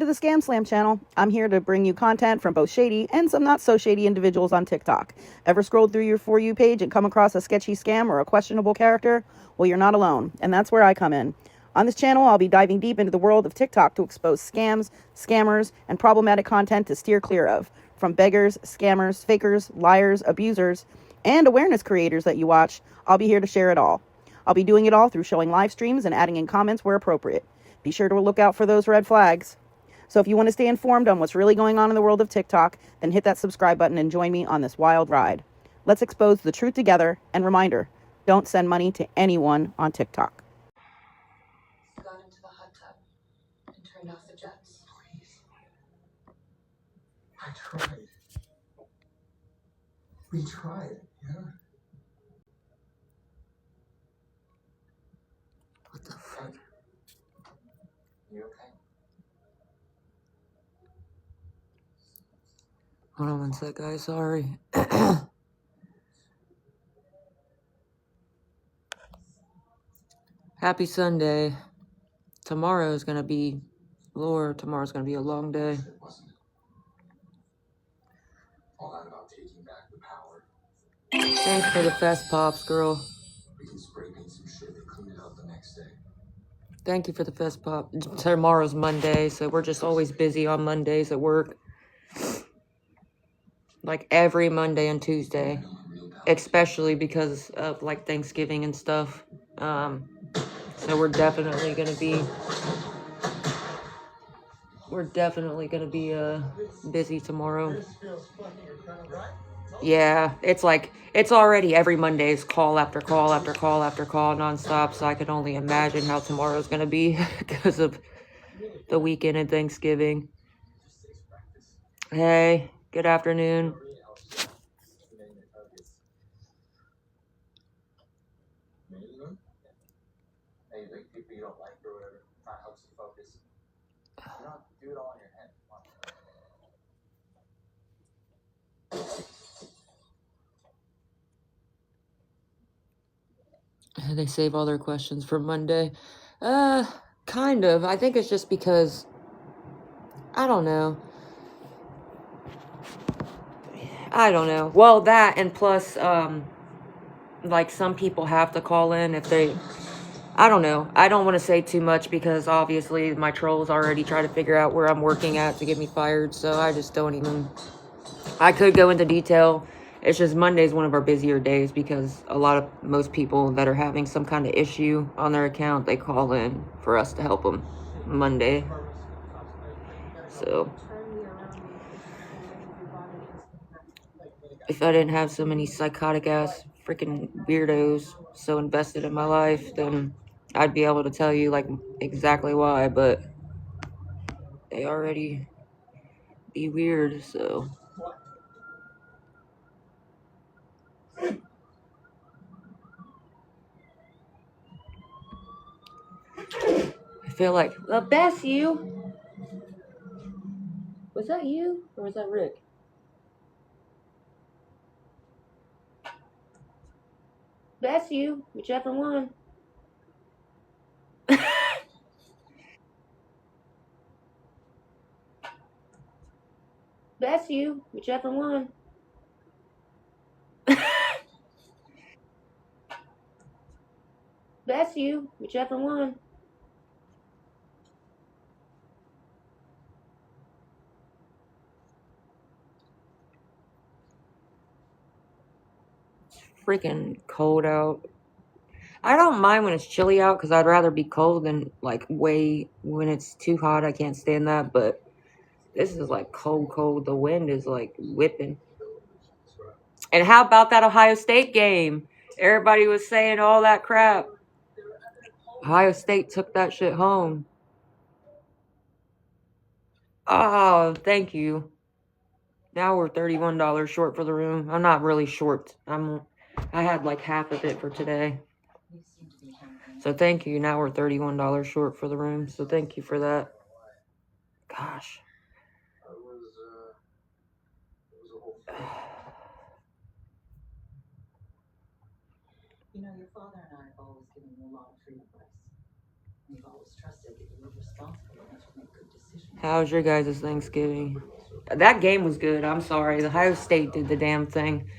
to the Scamslam channel. I'm here to bring you content from both shady and some not so shady individuals on TikTok. Ever scrolled through your For You page and come across a sketchy scam or a questionable character? Well, you're not alone, and that's where I come in. On this channel, I'll be diving deep into the world of TikTok to expose scams, scammers, and problematic content to steer clear of. From beggars, scammers, fakers, liars, abusers, and awareness creators that you watch, I'll be here to share it all. I'll be doing it all through showing live streams and adding in comments where appropriate. Be sure to look out for those red flags. So if you want to stay informed on what's really going on in the world of TikTok, then hit that subscribe button and join me on this wild ride. Let's expose the truth together, and reminder, don't send money to anyone on TikTok. Got into the hot tub and turned off the jets. Please. I tried. We tried, yeah? What the fuck? You okay? Hold on one sec, guys. Sorry. Happy Sunday. Tomorrow's gonna be a long day. All that about taking back the power. Thanks for the fest pops, girl. We can spray paint some shit and clean it up the next day. Thank you for the fest pop. Tomorrow's Monday, so we're just always busy on Mondays at work. Like every Monday and Tuesday. Especially because of like Thanksgiving and stuff. So we're definitely gonna be busy tomorrow. Yeah, it's like it's already every Monday's call after call after call after call nonstop, so I can only imagine how tomorrow's gonna be because of the weekend and Thanksgiving. Hey, good afternoon. People you don't like or whatever, try to help you focus. You don't do it all in your head. They save all their questions for Monday. Kind of. I think it's just because I don't know. Well, that and plus like some people have to call in if they I don't know. I don't want to say too much because obviously my trolls already try to figure out where I'm working at to get me fired, so I just don't even... I could go into detail. It's just Monday's one of our busier days because most people that are having some kind of issue on their account, they call in for us to help them Monday. So if I didn't have so many psychotic ass freaking weirdos so invested in my life, then I'd be able to tell you like exactly why, but they already be weird, so. I feel like, well, Bess, you. Was that you or was that Rick? Bess, you, whichever one. Bess, you, whichever one. Bess, you, whichever one. It's freaking cold out. I don't mind when it's chilly out because I'd rather be cold than like when it's too hot. I can't stand that, but this is like cold. The wind is like whipping. And how about that Ohio State game? Everybody was saying all that crap. Ohio State took that shit home. Oh, thank you. Now we're $31 short for the room. I'm not really short. I had like half of it for today. So thank you. Now we're $31 short for the room. So thank you for that. Gosh. You know, your father and I have always given you a lot of free advice. How's your guys' Thanksgiving? That game was good. I'm sorry. The Ohio State did the damn thing.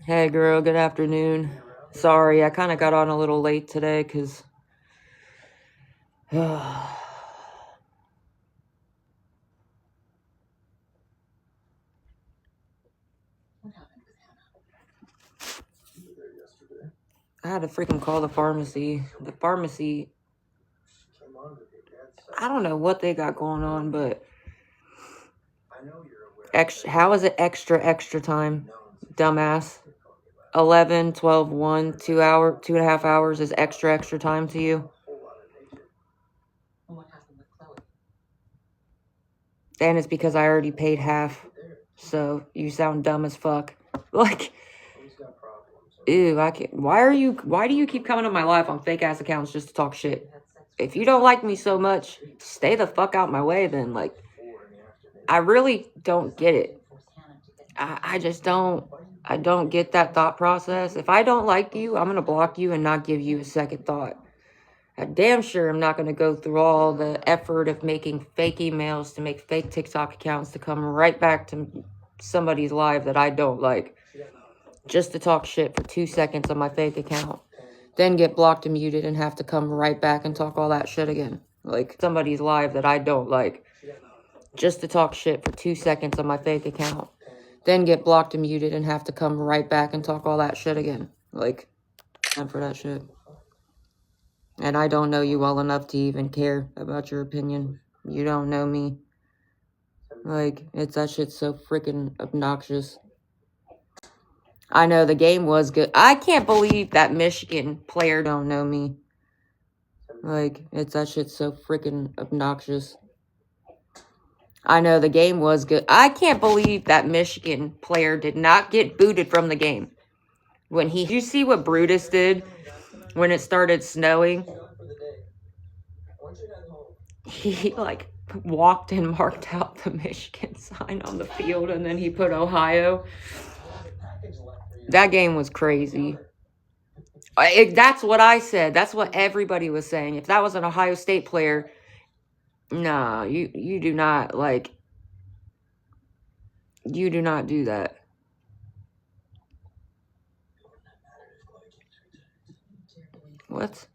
Hey, girl. Good afternoon. Sorry, I kind of got on a little late today because... I had to freaking call the pharmacy. The pharmacy... I don't know what they got going on, but... How is it extra time? Dumbass. 11, 12, 1, 2.5 hours is extra time to you? And it's because I already paid half. So you sound dumb as fuck. Like, ew, I can't. Why do you keep coming to my life on fake ass accounts just to talk shit? If you don't like me so much, stay the fuck out my way then. Like, I really don't get it. I just don't. I don't get that thought process. If I don't like you, I'm going to block you and not give you a second thought. I damn sure I'm not going to go through all the effort of making fake emails to make fake TikTok accounts to come right back to somebody's live that I don't like. Just to talk shit for 2 seconds on my fake account. Then get blocked and muted and have to come right back and talk all that shit again. Like, somebody's live that I don't like. Just to talk shit for 2 seconds on my fake account. Then get blocked and muted and have to come right back and talk all that shit again. Like, time for that shit. And I don't know you well enough to even care about your opinion. You don't know me. Like, that shit's so freaking obnoxious. I know the game was good. I can't believe that Michigan player don't know me. Like, that shit's so freaking obnoxious. I know the game was good. I can't believe that Michigan player did not get booted from the game. Did you see what Brutus did when it started snowing? He, like, walked and marked out the Michigan sign on the field, and then he put Ohio. That game was crazy. That's what I said. That's what everybody was saying. If that was an Ohio State player, no, you do not, like, you do not do that. What?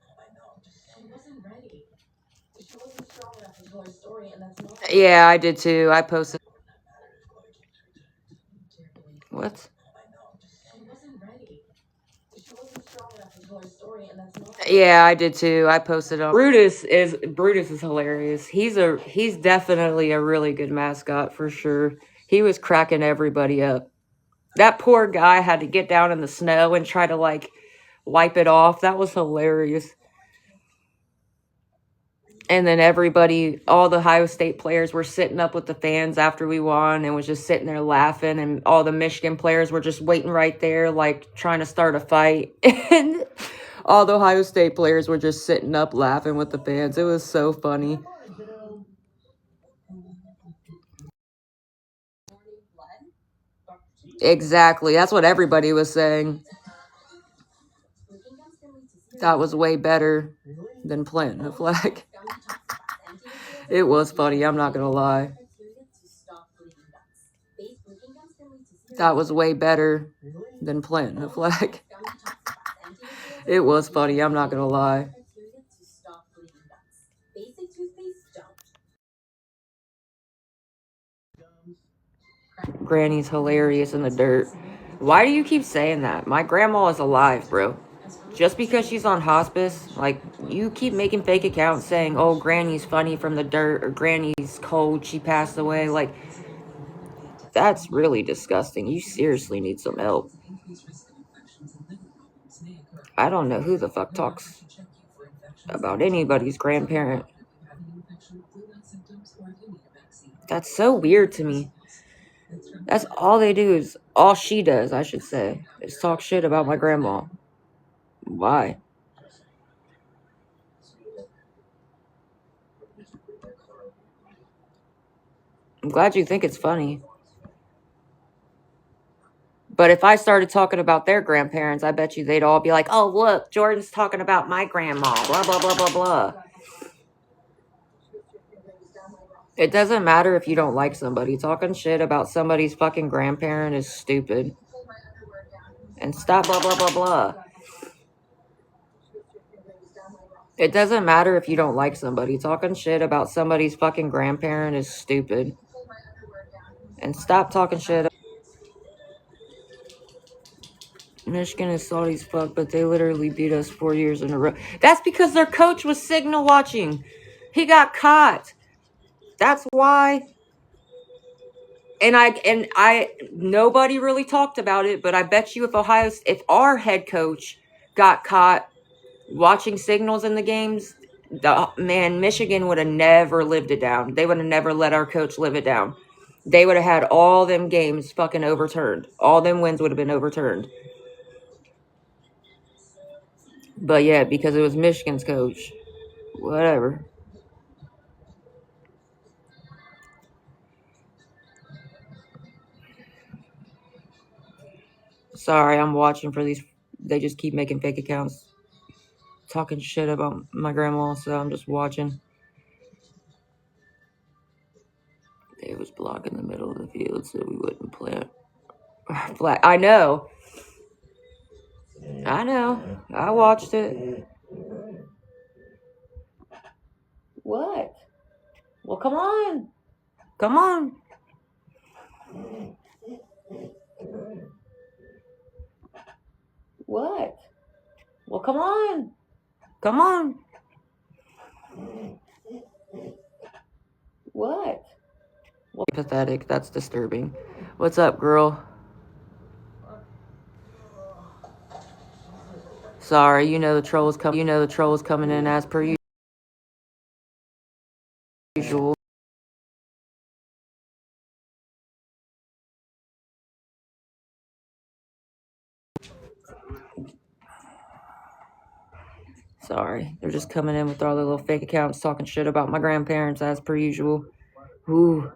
Yeah, I did too. I posted. What? Yeah, I did too. I posted on. Brutus is hilarious. He's definitely a really good mascot for sure. He was cracking everybody up. That poor guy had to get down in the snow and try to, like, wipe it off. That was hilarious. And then all the Ohio State players were sitting up with the fans after we won and was just sitting there laughing. And all the Michigan players were just waiting right there, like, trying to start a fight. And all the Ohio State players were just sitting up laughing with the fans. It was so funny. Exactly. That's what everybody was saying. That was way better than planting a flag. It was funny, I'm not gonna lie. That was way better than planting a flag. It was funny, I'm not gonna lie. Granny's hilarious in the dirt. Why do you keep saying that? My grandma is alive, bro. Just because she's on hospice, like, you keep making fake accounts saying, oh, Granny's funny from the dirt, or Granny's cold, she passed away. Like, that's really disgusting. You seriously need some help. I don't know who the fuck talks about anybody's grandparent. That's so weird to me. That's all she does, I should say, is talk shit about my grandma. Why? I'm glad you think it's funny. But if I started talking about their grandparents, I bet you they'd all be like, oh, look, Jordan's talking about my grandma, blah, blah, blah, blah, blah. It doesn't matter if you don't like somebody. Talking shit about somebody's fucking grandparent is stupid. And stop blah, blah, blah, blah. It doesn't matter if you don't like somebody. Talking shit about somebody's fucking grandparent is stupid. And stop talking shit. Michigan is salty as fuck, but they literally beat us 4 years in a row. That's because their coach was signal watching. He got caught. That's why. And nobody really talked about it, but I bet you if our head coach got caught watching signals in the games, Michigan would have never lived it down. They would have never let our coach live it down. They would have had all them games fucking overturned. All them wins would have been overturned. But yeah, because it was Michigan's coach. Whatever. Sorry, I'm watching for these. They just keep making fake accounts. Talking shit about my grandma, so I'm just watching. It was blocking the middle of the field so we wouldn't plant. Flat. I know. I watched it. What? Well, come on. Come on. What? Well, come on. Come on. What? Well, pathetic. That's disturbing. What's up, girl? Sorry, you know the trolls coming in as per usual. Sorry, they're just coming in with all their little fake accounts talking shit about my grandparents as per usual. Ooh.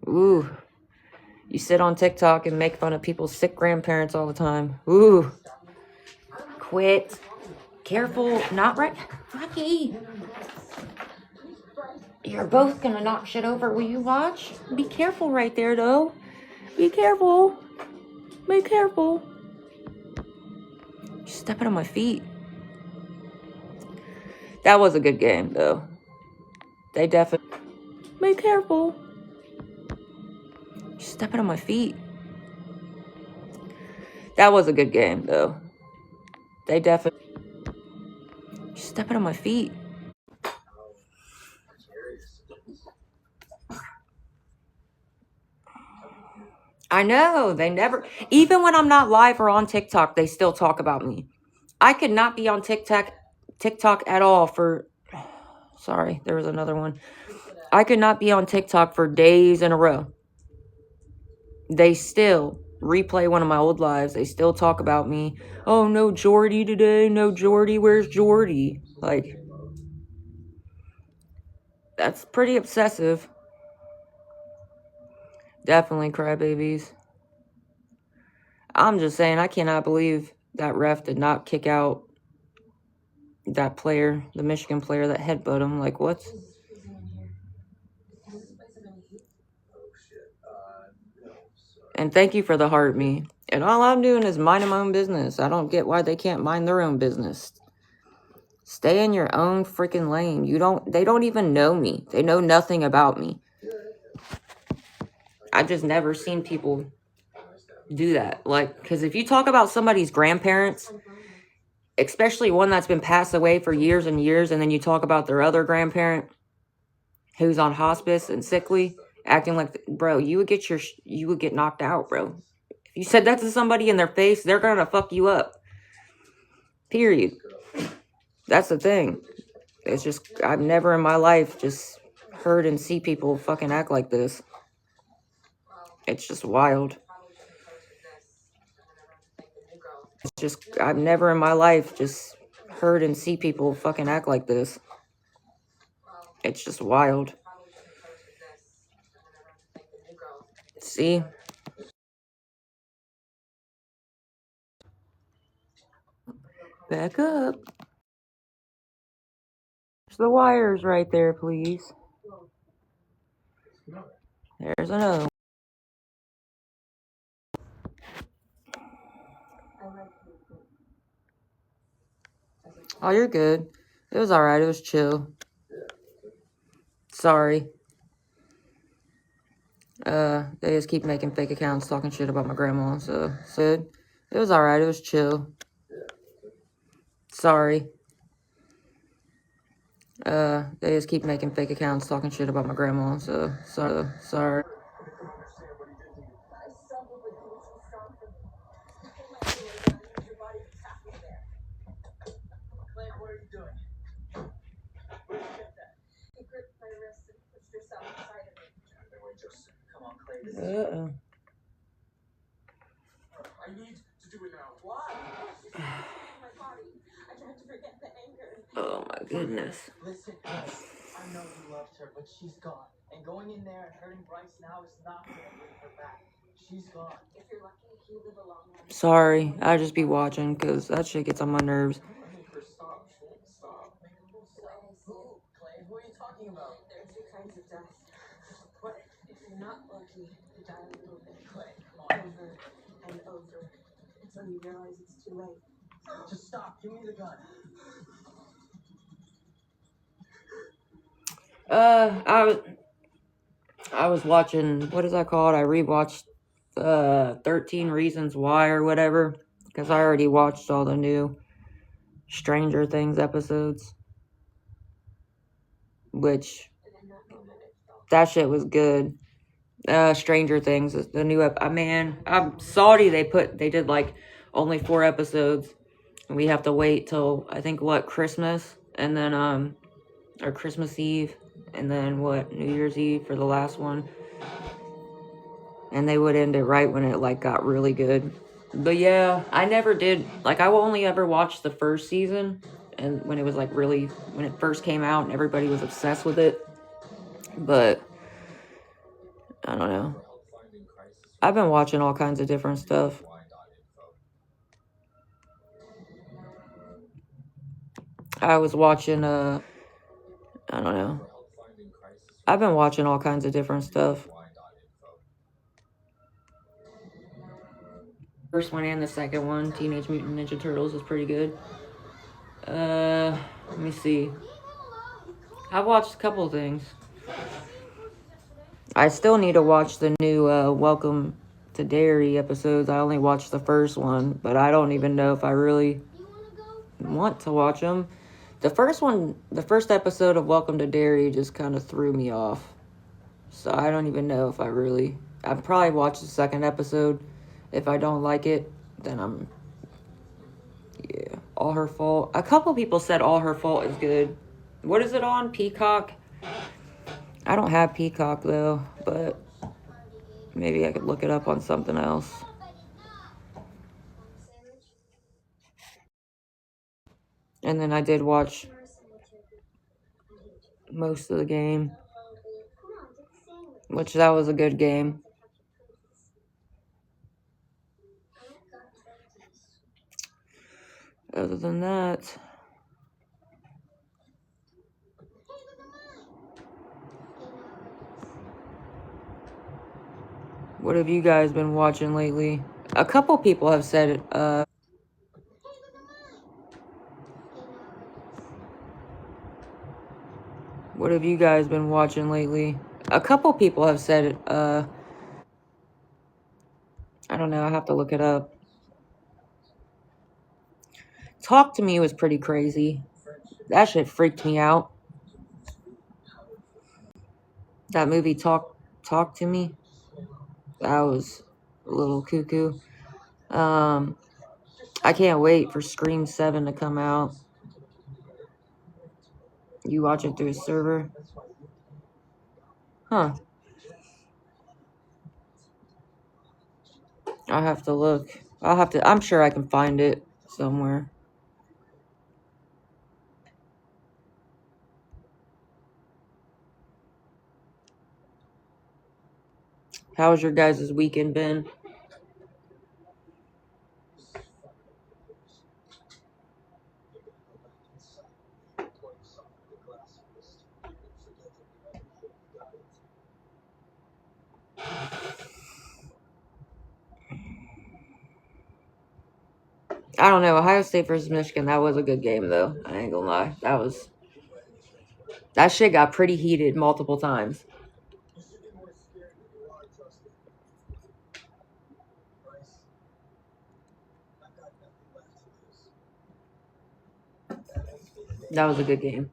Ooh. You sit on TikTok and make fun of people's sick grandparents all the time. Ooh. Quit. Careful. Not right. Rocky. You're both gonna knock shit over. Will you watch? Be careful right there, though. Be careful. Be careful. You're stepping on my feet. That was a good game, though. They definitely... Be careful. You're stepping on my feet. That was a good game, though. They definitely... You're stepping on my feet. I know. They never... Even when I'm not live or on TikTok, they still talk about me. I could not be on TikTok at all for... Sorry, there was another one. I could not be on TikTok for days in a row. They still replay one of my old lives. They still talk about me. Oh, no Jordy today. No Jordy. Where's Jordy? Like, that's pretty obsessive. Definitely crybabies. I'm just saying, I cannot believe that ref did not kick out that player, the Michigan player that headbutted him. Like, what? And thank you for the heart me. And all I'm doing is minding my own business. I don't get why they can't mind their own business. Stay in your own freaking lane. They don't even know me. They know nothing about me. I've just never seen people do that. Like, because if you talk about somebody's grandparents, especially one that's been passed away for years and years, and then you talk about their other grandparent who's on hospice and sickly, acting like, bro, you would get knocked out, bro. If you said that to somebody in their face, they're gonna fuck you up. Period. That's the thing. It's just, I've never in my life just heard and see people fucking act like this. It's just wild. It's just, I've never in my life just heard and see people fucking act like this. It's just wild. See? Back up. There's the wires right there, please. There's another one. Oh, you're good. It was alright. It was chill. Sorry. They just keep making fake accounts talking shit about my grandma, so it was alright. It was chill. Sorry. They just keep making fake accounts talking shit about my grandma, so sorry. Uh-oh. I need to do it now. Why? My body. I tried to forget the anger. Oh my goodness. Listen, I know you loved her, but she's gone. And going in there and hurting Bryce now is not gonna bring her back. She's gone. If you're lucky, you live a long life. Sorry, I just be watching because that shit gets on my nerves. Make her stop. Stop. Clay, who are you talking about? There are two kinds of death. What? If you're not lucky, you die a little bit. Clay, come on. Over and over. Until you realize it's too late. Just stop. Give me the gun. I was watching, what is that called? I rewatched 13 Reasons Why or whatever, because I already watched all the new Stranger Things episodes, which that shit was good. Stranger Things, the new man, I'm salty they did like only 4 episodes, and we have to wait till I think Christmas, and then or Christmas Eve, and then New Year's Eve for the last one. And they would end it right when it like got really good. But yeah, I never did, like, I only ever watched the first season, and when it was like really, when it first came out and everybody was obsessed with it. But I don't know, I've been watching all kinds of different stuff. I was watching I don't know, I've been watching all kinds of different stuff. First one and the second one, Teenage Mutant Ninja Turtles, is pretty good. Let me see. I've watched a couple things. I still need to watch the new Welcome to Derry episodes. I only watched the first one, but I don't even know if I really want to watch them. The first episode of Welcome to Derry just kind of threw me off. So I don't even know if I'd probably watch the second episode. If I don't like it, then All Her Fault. A couple people said All Her Fault is good. What is it on? Peacock? I don't have Peacock though, but maybe I could look it up on something else. And then I did watch most of the game, which that was a good game. Other than that, what have you guys been watching lately? A couple people have said it. What have you guys been watching lately? A couple people have said it. I don't know. I have to look it up. Talk to Me was pretty crazy. That shit freaked me out. That movie Talk to Me. That was a little cuckoo. I can't wait for Scream 7 to come out. You watch it through a server? Huh. I'll have to look. I'm sure I can find it somewhere. How's your guys' weekend been? I don't know. Ohio State versus Michigan, that was a good game, though. I ain't gonna lie. That shit got pretty heated multiple times. You should be more scared than you are, Justin. Bryce, I've got nothing left to lose. That makes me the That was a good game.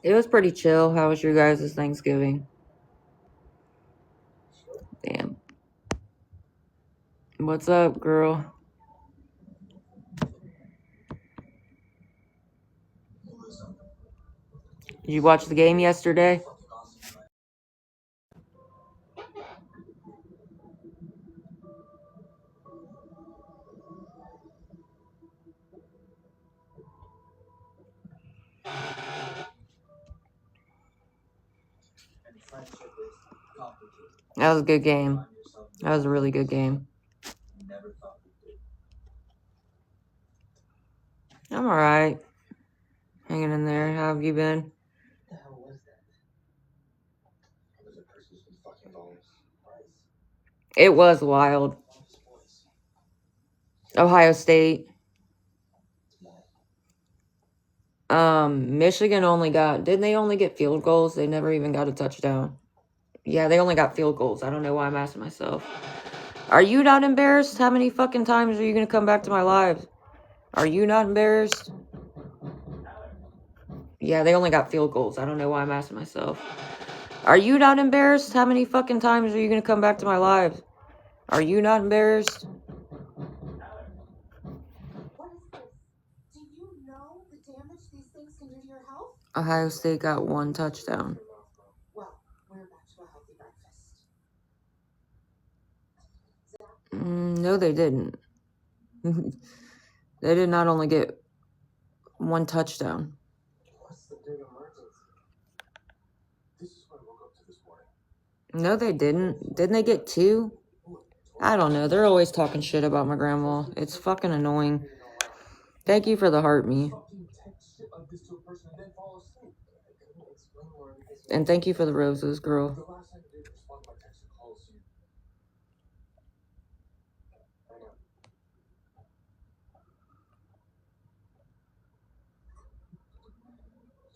It was pretty chill. How was your guys' Thanksgiving? Damn. What's up, girl? Did you watch the game yesterday? And friendship is complicated. That was a good game. That was a really good game. Never thought we'd do. I'm alright. Hanging in there. How have you been? What the hell was that? It was a person who's fucking bones. Bryce. It was wild. Ohio State. Michigan didn't they only get field goals? They never even got a touchdown. Yeah, they only got field goals. I don't know why I'm asking myself. Are you not embarrassed? How many fucking times are you gonna come back to my lives? Are you not embarrassed? Yeah, they only got field goals. I don't know why I'm asking myself. Are you not embarrassed? How many fucking times are you gonna come back to my lives? Are you not embarrassed? What is this? Do you know the damage these things can do to your health? Ohio State got 1 touchdown. Well, we're back to a healthy breakfast. No, they didn't. They did not only get 1 touchdown. What's the big emergency? This is what I woke up to this morning. No, they didn't. Didn't they get 2? I don't know. They're always talking shit about my grandma. It's fucking annoying. Thank you for the heart, me. Fucking text shit like this to a person and then fall asleep. I couldn't explain more because And thank you for the roses, girl. the last thing I did was respond to my text or calls to you. I know.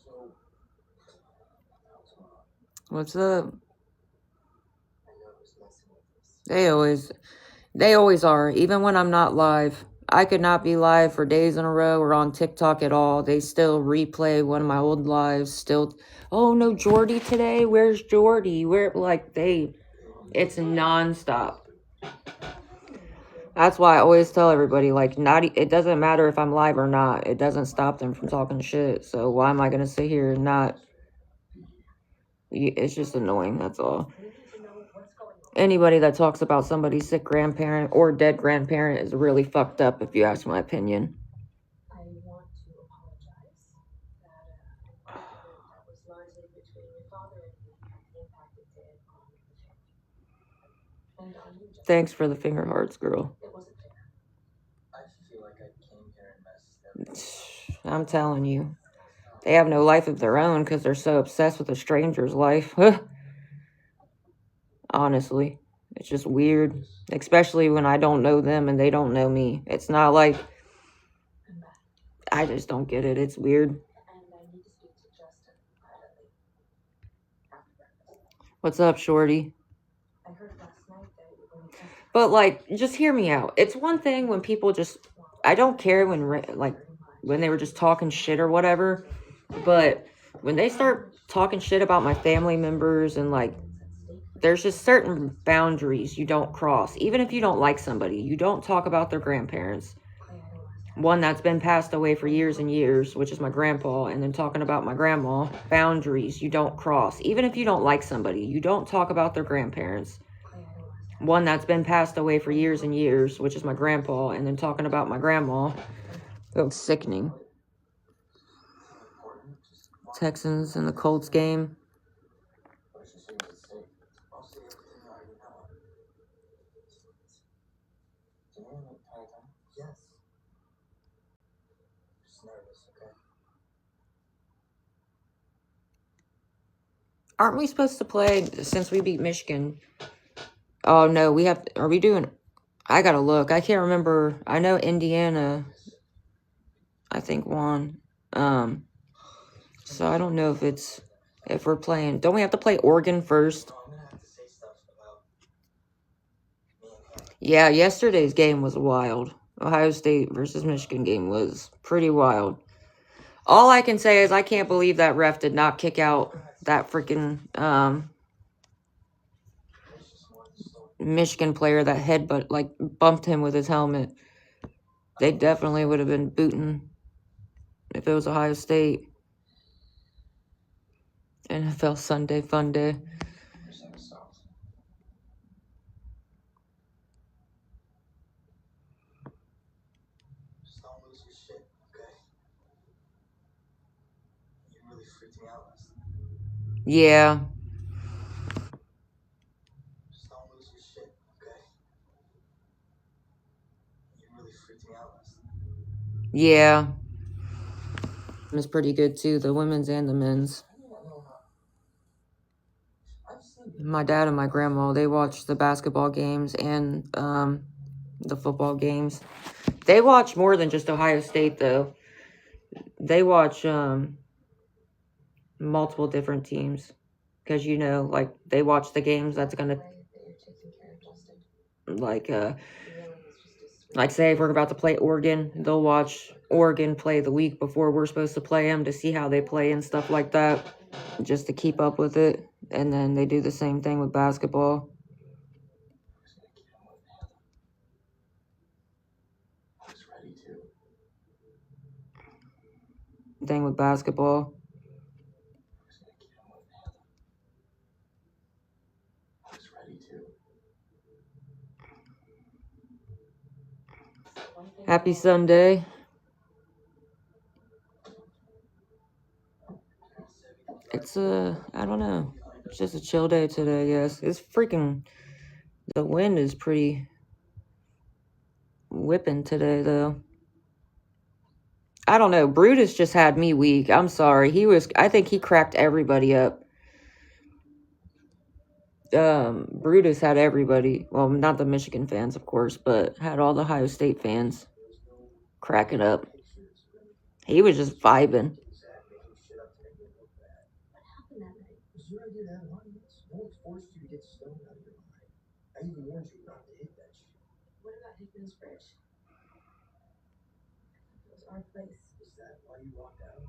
So, what's going on? What's up? I know I was messing with this. They always are. Even when I'm not live. I could not be live for days in a row or on TikTok at all. They still replay one of my old lives. Still, oh no, Jordy today. Where's Jordy? It's nonstop. That's why I always tell everybody, like, it doesn't matter if I'm live or not. It doesn't stop them from talking shit. So why am I gonna sit here and not? It's just annoying. That's all. Anybody that talks about somebody's sick grandparent or dead grandparent is really fucked up, if you ask my opinion. I want to apologize that argument that was largely between your father and me impacted it on the family. And on you, Justin. Thanks for the finger hearts, girl. It wasn't fair. I feel like I came here and messed everything. I'm telling you. They have no life of their own because they're so obsessed with a stranger's life. Honestly. It's just weird. Especially when I don't know them and they don't know me. It's not like... I just don't get it. It's weird. And I need to speak to Justin privately. After breakfast. What's up, Shorty? I heard last night that you were going to testify. But, like, just hear me out. It's one thing when people just... I don't care when they were just talking shit or whatever. But when they start talking shit about my family members and, like... There's just certain boundaries you don't cross. Even if you don't like somebody, you don't talk about their grandparents. One that's been passed away for years and years, which is my grandpa, and then talking about my grandma. Boundaries you don't cross. Even if you don't like somebody, you don't talk about their grandparents. One that's been passed away for years and years, which is my grandpa, and then talking about my grandma. It's sickening. Texans and the Colts game. Yes. just nervous, okay? Aren't we supposed to play since we beat Michigan? Oh, no, we have... Are we doing... I gotta look. I can't remember. I know Indiana, I think, won. So I don't know if it's... If we're playing... Don't we have to play Oregon first? No, I'm gonna have to say stuff about me and him. Yeah, yesterday's game was wild. Ohio State versus Michigan game was pretty wild. All I can say is I can't believe that ref did not kick out that freaking Michigan player that bumped him with his helmet. They definitely would have been booting if it was Ohio State. NFL Sunday fun day. Just don't lose your shit, okay? You really freaked me out last night. Yeah. Just don't lose your shit, okay? You really freaked me out last night. Yeah. It's pretty good too, the women's and the men's. My dad and my grandma, they watch the basketball games and the football games. They watch more than just Ohio State though. They watch multiple different teams. Because like they watch the games that's gonna like say if we're about to play Oregon, they'll watch Oregon play the week before we're supposed to play them to see how they play and stuff like that, just to keep up with it. And then they do the same thing with basketball. I was ready to. Thing with basketball. I was ready to. Happy Sunday. It's I don't know. It's just a chill day today, I guess. It's freaking... The wind is pretty whipping today, though. I don't know. Brutus just had me weak. I'm sorry. I think he cracked everybody up. Brutus had everybody. Well, not the Michigan fans, of course, but had all the Ohio State fans cracking up. He was just vibing. Was your idea to have an audience? No one forced you to get stoned out of your mind. I even warned you not to hit that shit. What about Hickman's Bridge? It was our place. Is that why you walked out?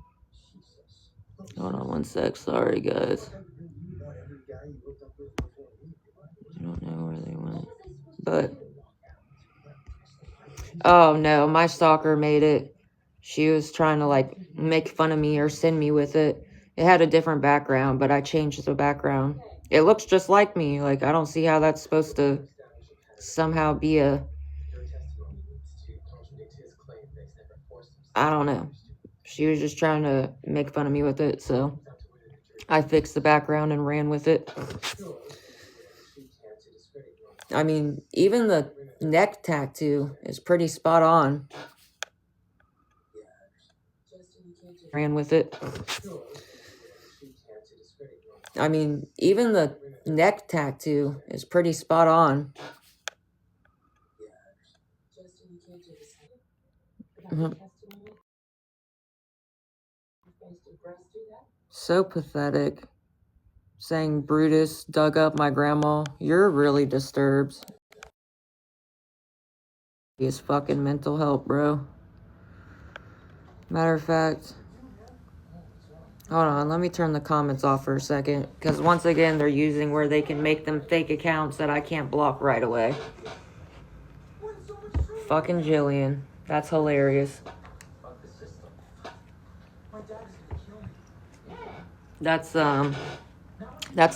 Jesus. Hold on one sec. Sorry, guys. You about every guy you hooked up with before me. I don't know where they went. But... Oh, no. My stalker made it. She was trying to, make fun of me or send me with it. It had a different background, but I changed the background. It looks just like me. I don't see how that's supposed to somehow be a... I don't know. She was just trying to make fun of me with it, so I fixed the background and ran with it. I mean, even the neck tattoo is pretty spot on. Ran with it. I mean, even the neck tattoo is pretty spot on. So pathetic. Saying Brutus dug up my grandma. You're really disturbed. His fucking mental health, bro. Matter of fact... Hold on, let me turn the comments off for a second. Because once again, they're using where they can make them fake accounts that I can't block right away. Fucking Jillian. That's hilarious. That's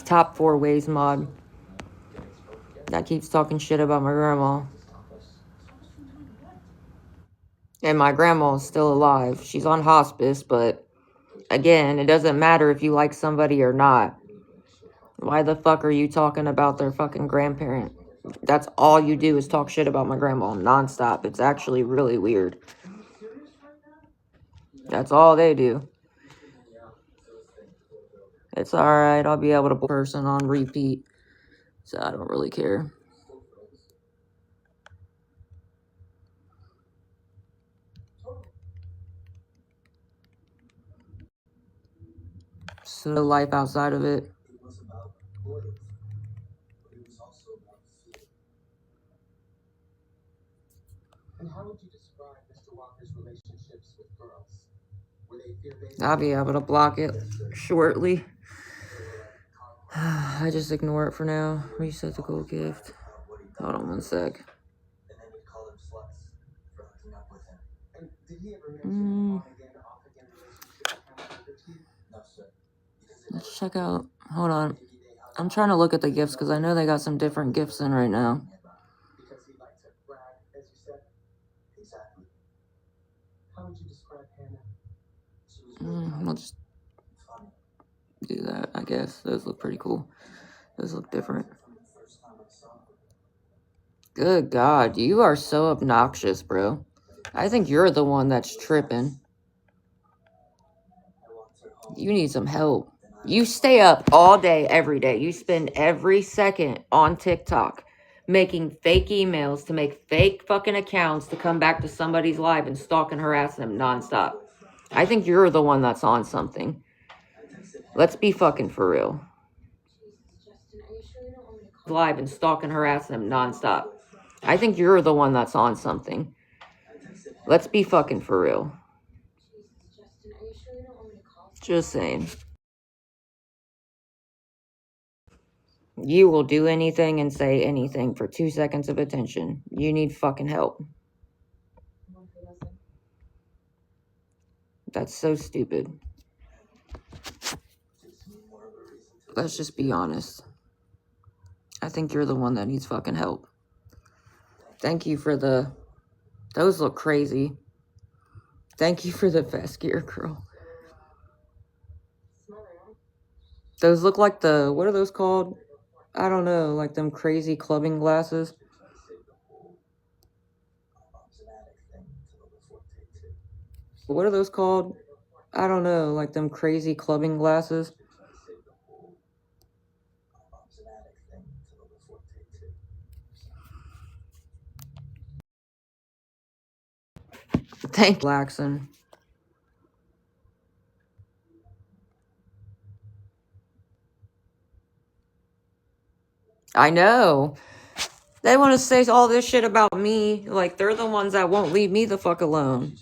Top 4 Ways mod. That keeps talking shit about my grandma. And my grandma's still alive. She's on hospice, but... Again, it doesn't matter if you like somebody or not. Why the fuck are you talking about their fucking grandparent? That's all you do is talk shit about my grandma nonstop. It's actually really weird. That's all they do. It's alright. I'll be able to person on repeat. So I don't really care. So life outside of it. It was about loyalty, but it was also about fear. And how would you describe Mr. Walker's relationships with girls? Were they fear-based? I'll be able to block it shortly. I just ignore it for now. Reset the gold gift. Hold on one sec. And then you'd call them sluts for hooking up with him. And did he ever mention on-again, off-again relationship with you? No, sir. Let's check out. Hold on. I'm trying to look at the gifts because I know they got some different gifts in right now. Because he liked to brag, as you said. Exactly. How would you describe Hannah? She was We'll just do that, I guess. Those look pretty cool. Those look different. Good God, you are so obnoxious, bro. I think you're the one that's tripping. You need some help. You stay up all day, every day. You spend every second on TikTok making fake emails to make fake fucking accounts to come back to somebody's live and stalk and harass them nonstop. I think you're the one that's on something. Let's be fucking for real. Live and stalk and harass them nonstop. I think you're the one that's on something. Let's be fucking for real. Just saying. You will do anything and say anything for 2 seconds of attention. You need fucking help. That's so stupid. Let's just be honest. I think you're the one that needs fucking help. Thank you for the... Those look crazy. Thank you for the fast gear, girl. Those look like the... What are those called? I don't know. Like them crazy clubbing glasses. What are those called? I don't know. Like them crazy clubbing glasses. Thank you, Laxon. I know. They want to say all this shit about me. Like, they're the ones that won't leave me the fuck alone.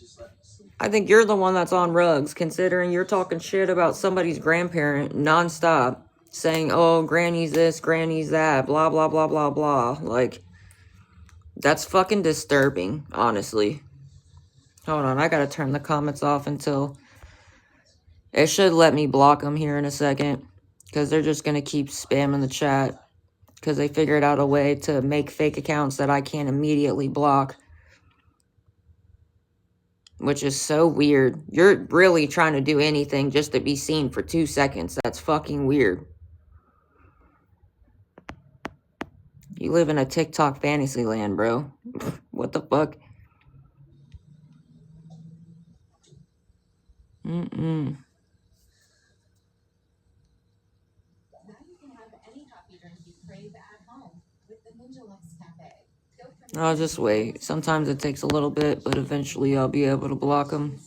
I think you're the one that's on rugs, considering you're talking shit about somebody's grandparent nonstop. Saying, oh, granny's this, granny's that, blah, blah, blah, blah, blah. Like, that's fucking disturbing, honestly. Hold on, I gotta turn the comments off until... It should let me block them here in a second. Because they're just gonna keep spamming the chat. Because they figured out a way to make fake accounts that I can't immediately block. Which is so weird. You're really trying to do anything just to be seen for 2 seconds. That's fucking weird. You live in a TikTok fantasy land, bro. What the fuck? Mm-mm. I'll just wait. Sometimes it takes a little bit, but eventually I'll be able to block them.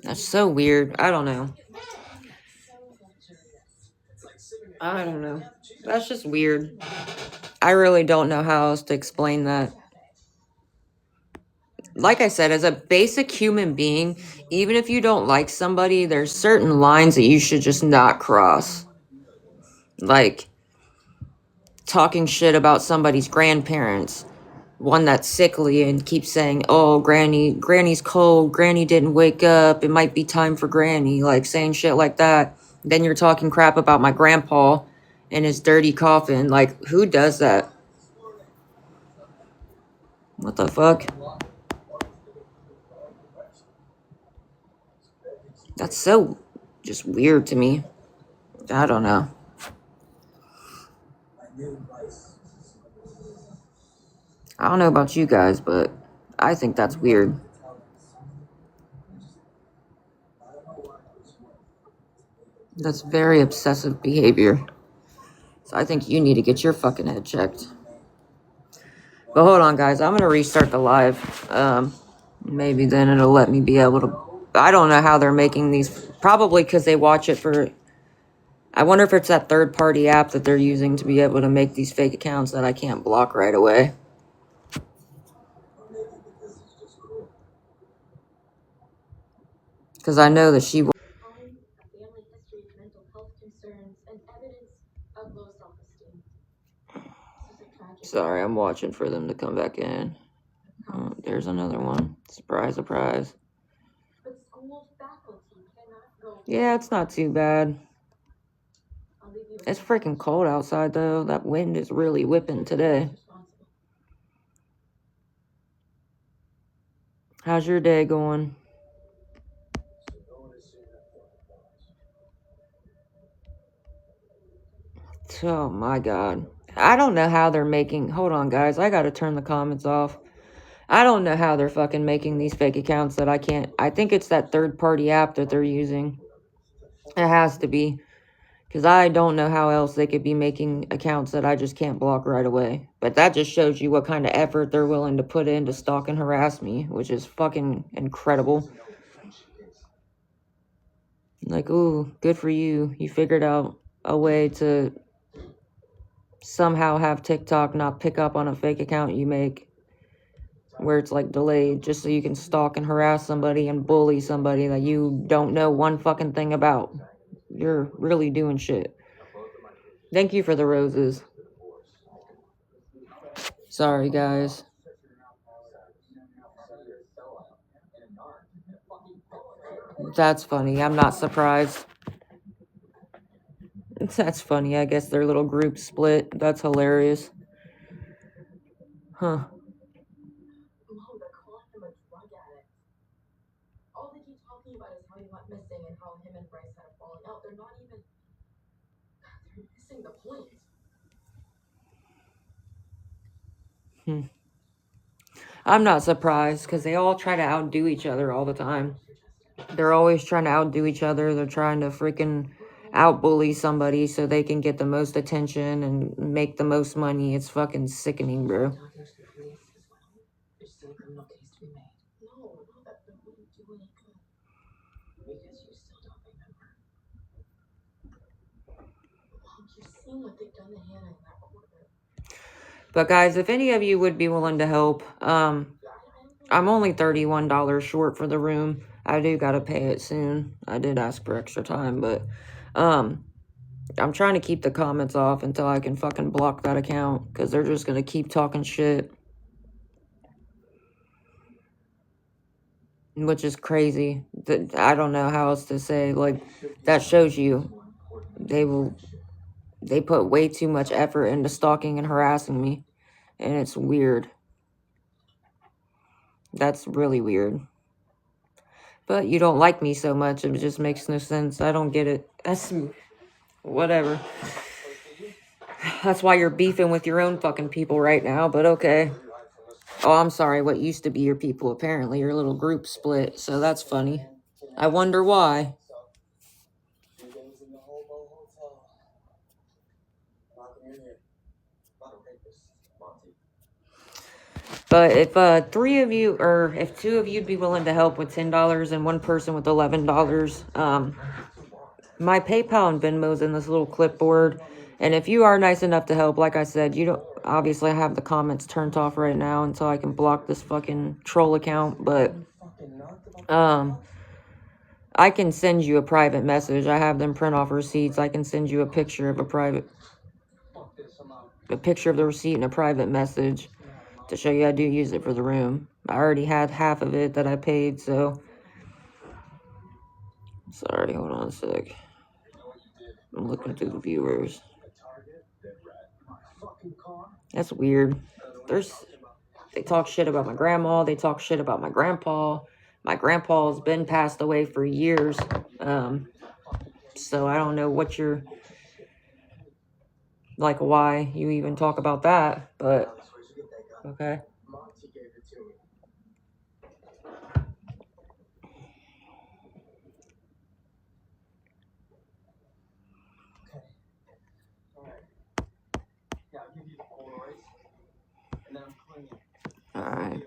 That's so weird. I don't know. I don't know. That's just weird. I really don't know how else to explain that. Like I said, as a basic human being, even if you don't like somebody, there's certain lines that you should just not cross. Like, talking shit about somebody's grandparents. One that's sickly and keeps saying, oh, granny's cold, granny didn't wake up, it might be time for granny, like saying shit like that. Then you're talking crap about my grandpa and his dirty coffin. Like, who does that? What the fuck? That's so just weird to me. I don't know. I don't know about you guys, but I think that's weird. That's very obsessive behavior. So I think you need to get your fucking head checked. But hold on, guys. I'm going to restart the live. Maybe then it'll let me be able to... I don't know how they're making these. Probably because they watch it for... I wonder if it's that third-party app that they're using to be able to make these fake accounts that I can't block right away. Because I know that she... Find a family history of mental health concerns and evidence of low self-esteem. This is a tragic. Sorry, I'm watching for them to come back in. Oh, there's another one. Surprise, surprise. But school faculty cannot go. Yeah, it's not too bad. I'll leave you with It's freaking cold outside, though. That wind is really whipping today. responsible. How's your day going? Oh, my God. I don't know how they're making... Hold on, guys. I gotta turn the comments off. I don't know how they're fucking making these fake accounts that I can't... I think it's that third-party app that they're using. It has to be. Because I don't know how else they could be making accounts that I just can't block right away. But that just shows you what kind of effort they're willing to put in to stalk and harass me, which is fucking incredible. Like, ooh, good for you. You figured out a way to somehow have TikTok not pick up on a fake account you make where it's like delayed just so you can stalk and harass somebody and bully somebody that you don't know one fucking thing about. You're really doing shit. Thank you for the roses. Sorry, guys. That's funny. I'm not surprised. That's funny. I guess their little group split. That's hilarious. Huh. Mom, they're calling him a drug addict. All they keep talking about is how he went missing and how him and Bryce had a falling out. They're not even. They're missing the point. I'm not surprised because they all try to outdo each other all the time. They're always trying to outdo each other. They're trying to freaking outbully somebody so they can get the most attention and make the most money. It's fucking sickening, bro. There's still a criminal case to be made. No, that wouldn't do any good. Because you still don't remember. Mom, you've seen what they've done to Hannah in that courtroom. But guys, if any of you would be willing to help, I'm only $31 short for the room. I do gotta pay it soon. I did ask for extra time, but I'm trying to keep the comments off until I can fucking block that account because they're just gonna keep talking shit, which is crazy. I don't know how else to say. Like, that shows you they put way too much effort into stalking and harassing me, and it's weird. That's really weird. But you don't like me so much. It just makes no sense. I don't get it. That's whatever. That's why you're beefing with your own fucking people right now, but okay. Oh, I'm sorry. What used to be your people, apparently your little group split, so that's funny. I wonder why. But if three of you, or if two of you'd be willing to help with $10 and one person with $11, my PayPal and Venmo's in this little clipboard. And if you are nice enough to help, like I said, you don't, obviously I have the comments turned off right now until I can block this fucking troll account, but I can send you a private message. I have them print off receipts. I can send you a picture of a picture of the receipt and a private message to show you I do use it for the room. I already had half of it that I paid, so. Sorry, hold on a sec. I'm looking through the viewers. That's weird. They talk shit about my grandma. They talk shit about my grandpa. My grandpa's been passed away for years. So I don't know what you're like why you even talk about that, but Alex, where'd you get that gun? okay. Monty gave it to me. Okay. Alright. Yeah, I'll give you the Polaroids. And then I'm clean. All right.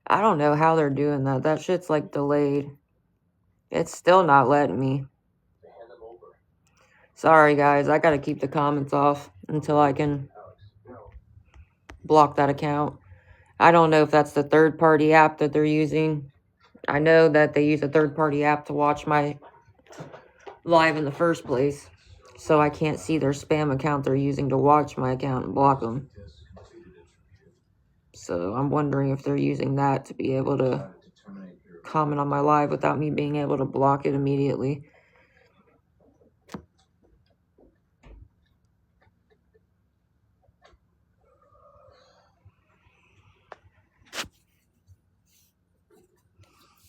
I don't know how they're doing that. That shit's like delayed. It's still not letting me. Hand them over. Sorry, guys. I gotta keep the comments off until I can Alex, no. block that account. I don't know if that's the third-party app that they're using. I know that they use a third-party app to watch my live in the first place. So I can't see their spam account they're using to watch my account and block them. So I'm wondering if they're using that to be able to comment on my live without me being able to block it immediately.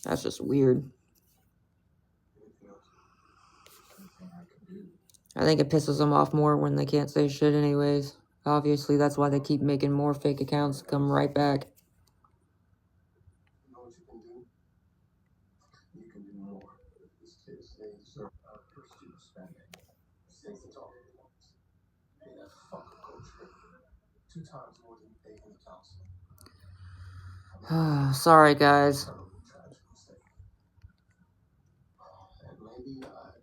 That's just weird. I think it pisses them off more when they can't say shit anyways. Obviously, that's why they keep making more fake accounts come right back. You know what you can do? You can do more. These kids, they deserve first year spending. Stacy told me once. Pay that fucker coach 2 times more than you pay in the counseling. Sorry, guys. Tragic mistake. And maybe I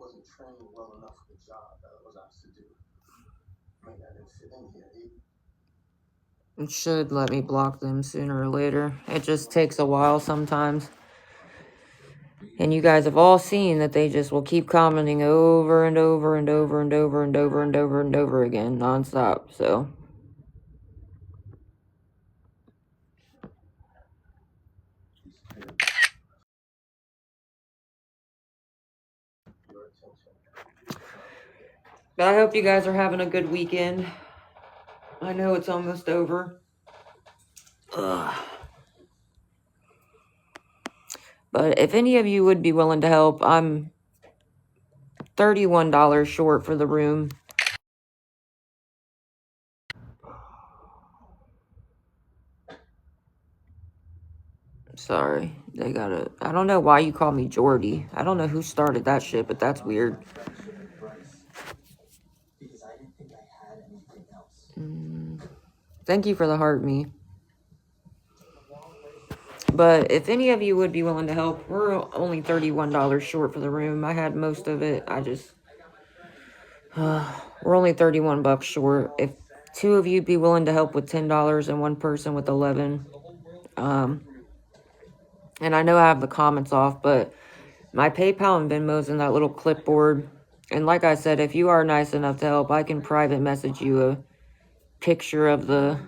wasn't trained well enough for the job that I was asked to do. Maybe I didn't fit in here. It should let me block them sooner or later. It just takes a while sometimes. And you guys have all seen that they just will keep commenting over and over and over and over and over and over and over again nonstop. So but I hope you guys are having a good weekend. I know it's almost over. Ugh. But if any of you would be willing to help, I'm $31 short for the room. Sorry, they gotta. I don't know why you call me Jordy. I don't know who started that shit, but that's weird. Because I didn't think I had anything else. Thank you for the heart, me. But if any of you would be willing to help, we're only $31 short for the room. I had most of it. We're only 31 bucks short. If 2 of you be willing to help with $10 and 1 person with 11, and I know I have the comments off, but my PayPal and Venmo's in that little clipboard. And like I said, if you are nice enough to help, I can private message you a picture of the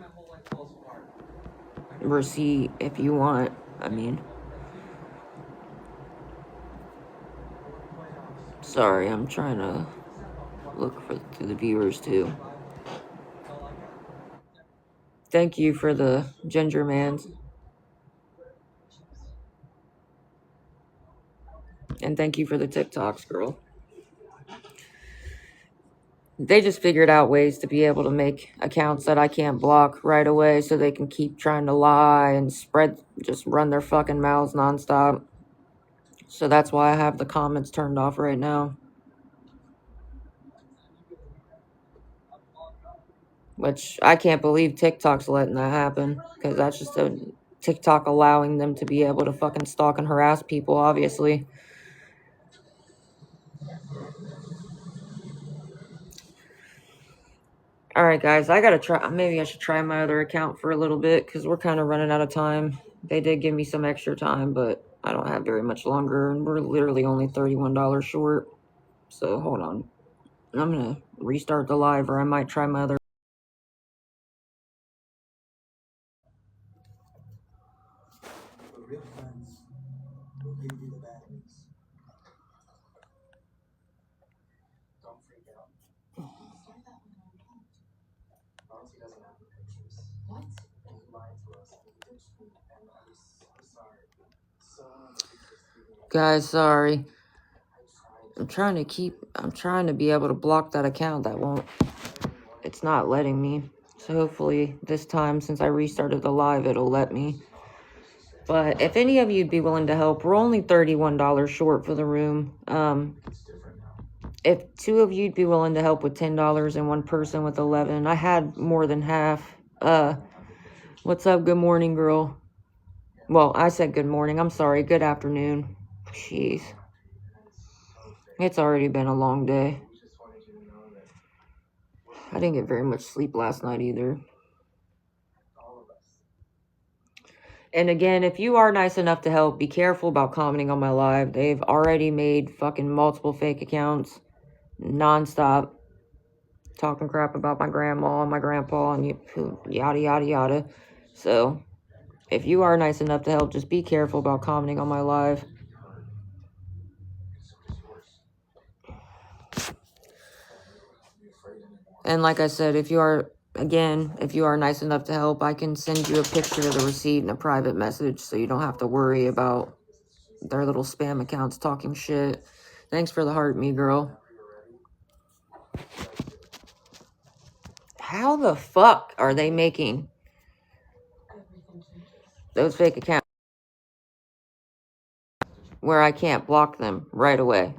receipt if you want. I mean, sorry, I'm trying to look through the viewers too. Thank you for the ginger mans. And thank you for the TikToks, girl. They just figured out ways to be able to make accounts that I can't block right away so they can keep trying to lie and just run their fucking mouths nonstop. So that's why I have the comments turned off right now. Which I can't believe TikTok's letting that happen. Because that's just a TikTok allowing them to be able to fucking stalk and harass people, obviously. Alright, guys, I gotta try. Maybe I should try my other account for a little bit because we're kind of running out of time. They did give me some extra time, but I don't have very much longer, and we're literally only $31 short. So hold on. I'm gonna restart the live, or I might try my other. The real friends will give you the bad news. Don't freak out. Start that when I'm home. Monty doesn't have the pictures. What? And he lied to us. He ditched me. And I'm sorry. So the pictures. Guys, sorry. I'm trying to be able to block that account. It's not letting me. So hopefully this time, since I restarted the live, it'll let me. But if any of you'd be willing to help, we're only $31 short for the room. If two of you'd be willing to help with $10 and one person with 11, I had more than half. What's up? Good morning, girl. Well, I said good morning. I'm sorry. Good afternoon. Jeez. It's already been a long day. I didn't get very much sleep last night either. And again, if you are nice enough to help, be careful about commenting on my live. They've already made fucking multiple fake accounts. Nonstop. Talking crap about my grandma and my grandpa and yada, yada, yada. So, if you are nice enough to help, just be careful about commenting on my live. And like I said, if you are nice enough to help, I can send you a picture of the receipt in a private message so you don't have to worry about their little spam accounts talking shit. Thanks for the heart, me girl. How the fuck are they making those fake accounts where I can't block them right away?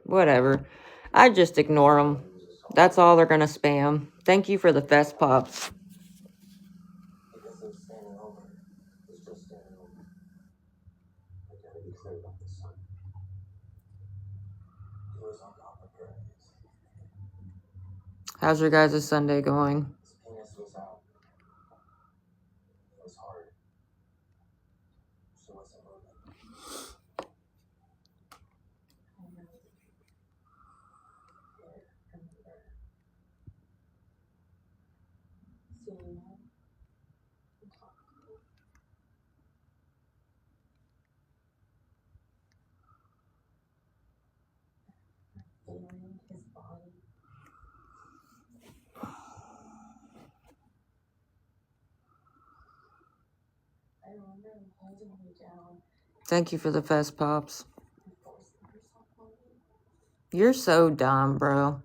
Whatever. I just ignore them. That's all they're gonna spam. Thank you for the fest pops. How's your guys' Sunday going? Thank you for the fest pops. You're so dumb, bro.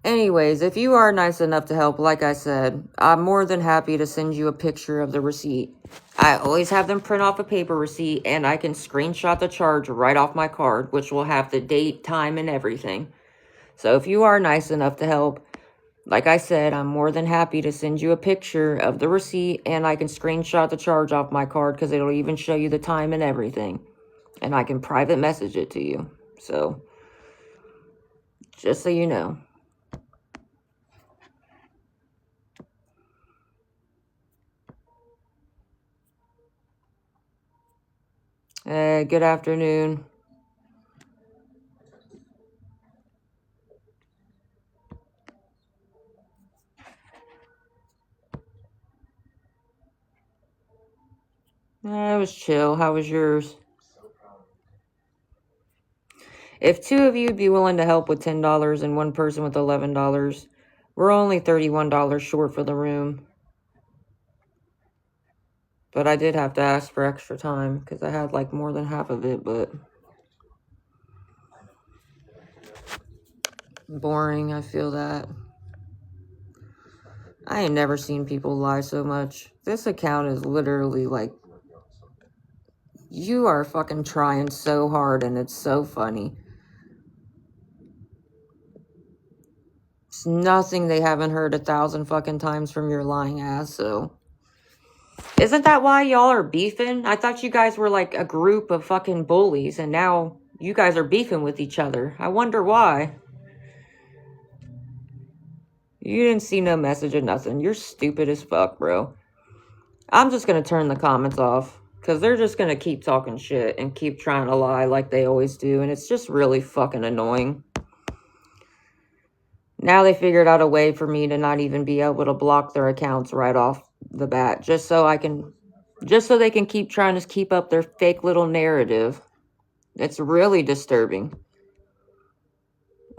Anyways, if you are nice enough to help, like I said, I'm more than happy to send you a picture of the receipt. I always have them print off a paper receipt, and I can screenshot the charge right off my card, which will have the date, time, and everything. So if you are nice enough to help, like I said, I'm more than happy to send you a picture of the receipt, and I can screenshot the charge off my card because it'll even show you the time and everything. And I can private message it to you. So, just so you know. Good afternoon. It was chill. How was yours? If two of you would be willing to help with $10 and one person with $11, we're only $31 short for the room. But I did have to ask for extra time because I had like more than half of it, but boring, I feel that. I ain't never seen people lie so much. This account is literally like, you are fucking trying so hard and it's so funny. It's nothing they haven't heard 1,000 fucking times from your lying ass, so. Isn't that why y'all are beefing? I thought you guys were like a group of fucking bullies and now you guys are beefing with each other. I wonder why. You didn't see no message or nothing. You're stupid as fuck, bro. I'm just gonna turn the comments off because they're just gonna keep talking shit and keep trying to lie like they always do, and it's just really fucking annoying. Now they figured out a way for me to not even be able to block their accounts right off the bat, just so they can keep trying to keep up their fake little narrative. It's really disturbing.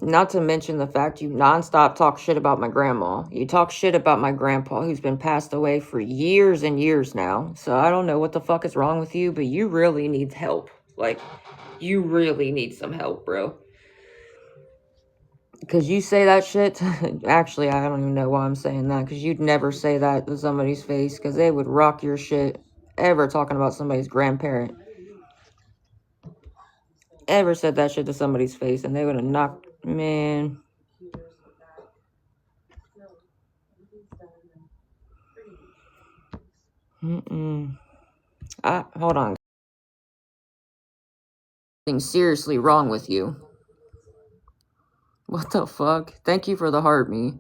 Not to mention the fact you nonstop talk shit about my grandma. You talk shit about my grandpa, who's been passed away for years and years now. So I don't know what the fuck is wrong with you, but you really need help. Like, You really need some help, bro. Because you say that shit. Actually, I don't even know why I'm saying that. Because you'd never say that to somebody's face. Because they would rock your shit. Ever talking about somebody's grandparent. Ever said that shit to somebody's face. And they would have knocked. Man. Hold on. Something seriously wrong with you. What the fuck? Thank you for the heart, me.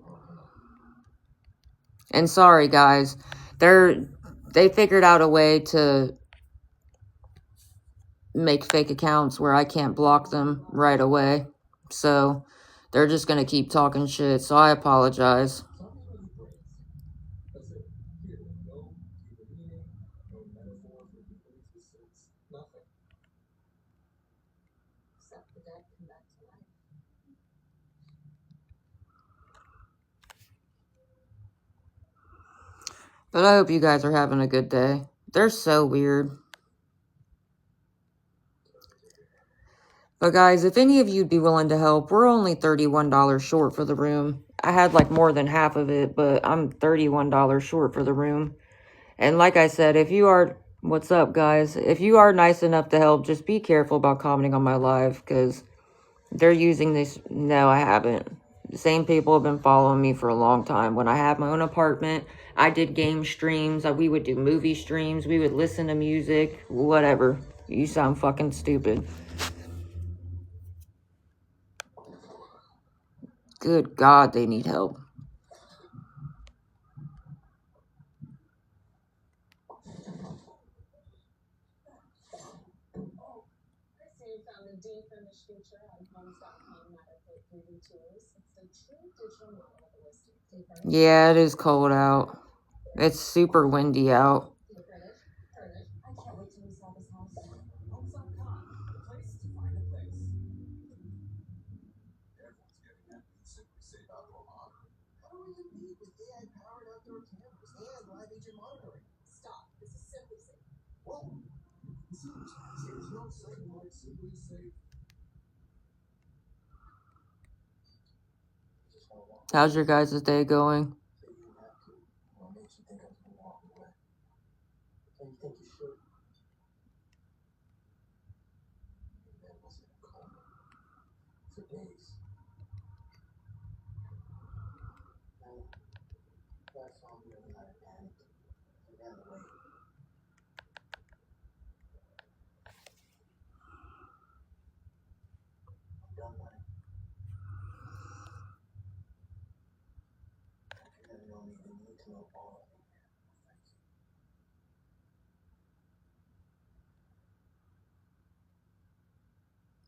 And sorry, guys. They figured out a way to make fake accounts where I can't block them right away. So they're just gonna keep talking shit. So I apologize. But I hope you guys are having a good day. They're so weird. But guys, if any of you'd be willing to help, we're only $31 short for the room. I had like more than half of it, but I'm $31 short for the room. And like I said, if you are, what's up guys? If you are nice enough to help, just be careful about commenting on my live, because they're using this. No, I haven't. The same people have been following me for a long time. When I had my own apartment, I did game streams. We would do movie streams. We would listen to music, whatever. You sound fucking stupid. Good God, they need help. Yeah, it is cold out. It's super windy out. How's your guys' day going?